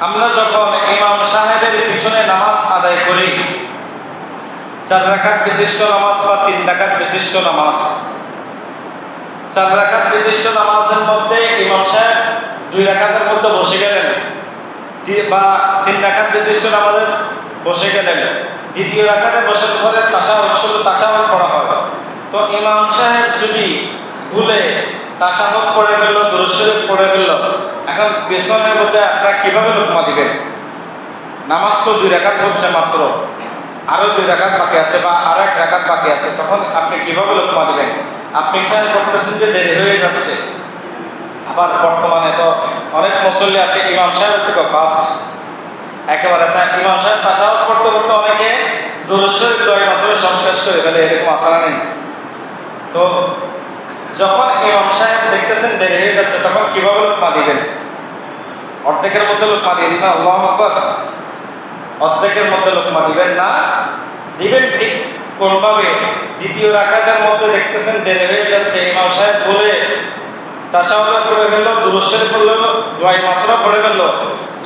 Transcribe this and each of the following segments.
আমরা যখন ইমাম সাহেবের পিছনে নামাজ আদায় করি, 4 রাকাত বিশিষ্ট নামাজ বা 3 রাকাত বিশিষ্ট নামাজ, 4 রাকাত বিশিষ্ট নামাজের মধ্যে ইমাম সাহেব 2 রাকাতের মধ্যে বসে গেলেন বা 3 রাকাত বিশিষ্ট নামাজে বসে গেলেন, দ্বিতীয় রাকাতে বসার পরে তাশাহুদ পড়া হয়। তো ইমাম সাহেব যদি ভুলে তাশাহুদ পড়ে গেল, দুরূদ শরীফ পড়ে গেল, এখন পেছনের মধ্যে আপনারা কিভাবে লোকমা দিবেন? নামাজ তো 2 রাকাত হচ্ছে মাত্র, আরো 2 রাকাত বাকি আছে বা আরো 1 রাকাত বাকি আছে, তখন আপনি কিভাবে লোকমা দিবেন? আপনি খেয়াল করতেছেন যে দেরি হয়ে যাচ্ছে। আবার বর্তমানে তো অনেক মুসল্লি আছে ইমাম সাহেব থেকে ফাস্ট একেবারে, তাই ইমাম সাহেব তাশাহুদ পড়তে পড়তে অনেকে দুরূদ শরীফ দোয়া মাসুরে সব শেষ করে ফেলে, এরকম আসারা নেই। তো যখন ইমাম সাহেব দেখতেছেন দেরি হয়ে যাচ্ছে, তখন কিভাবে লোকমা দিবেন? অর্ধেকের মধ্যে লোকমা দিয়ে দিবেন, আল্লাহু আকবার, অর্ধেকের মধ্যে লোকমা দিবেন না, দিবেন ঠিক কোনভাবে? দ্বিতীয় রাকাতের মধ্যে দেখতেছেন দেরি হয়ে যাচ্ছে, ইমাম সাহেব বলে তাশাহুদ পড়ে গেল, দুরূদ শরীফ পড়লো, দোয়া মাসুরা পড়ে গেল,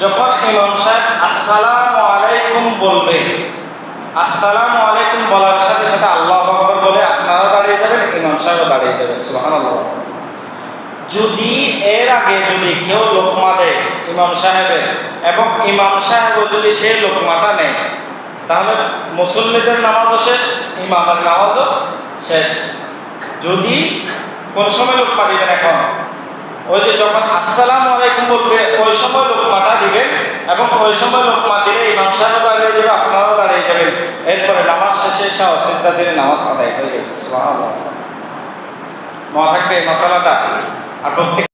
যখন ইমাম সাহেব আসসালামু আলাইকুম বলবে, আসসালামু আলাইকুম বলার সাথে সাথে আল্লাহু আকবার বলে আপনারা দাঁড়িয়ে যাবেন, ইমাম সাহেবও দাঁড়িয়ে যাবে, সুবহানাল্লাহ। যদি এর আগে যদি কেউ লোকমা দেয় ইমাম সাহেবের এবং ইমাম সাহেবও যদি সেই লোকমাটা নেয়, তাহলে মুসল্লিদের নামাজও শেষ, ইমামের নামাজও শেষ। যদি কোন সময় লোকমা দিবেন? এখন ওই যে যখন আসসালামু আলাইকুম বলবে ওই সময় লোকমাটা দিবেন, এবং ওই সময় লোকমা দিলে ইমাম সাহেব দাঁড়িয়ে যাবে, আপনারাও দাঁড়িয়ে যাবেন। এরপরে নামাজ শেষে সিজদা দিলে নামাজ আদায় হয়ে যাবে। সুবহানাল্লাহ। মনে থাকবে এই মাসালাটা। আর প্রত্যেক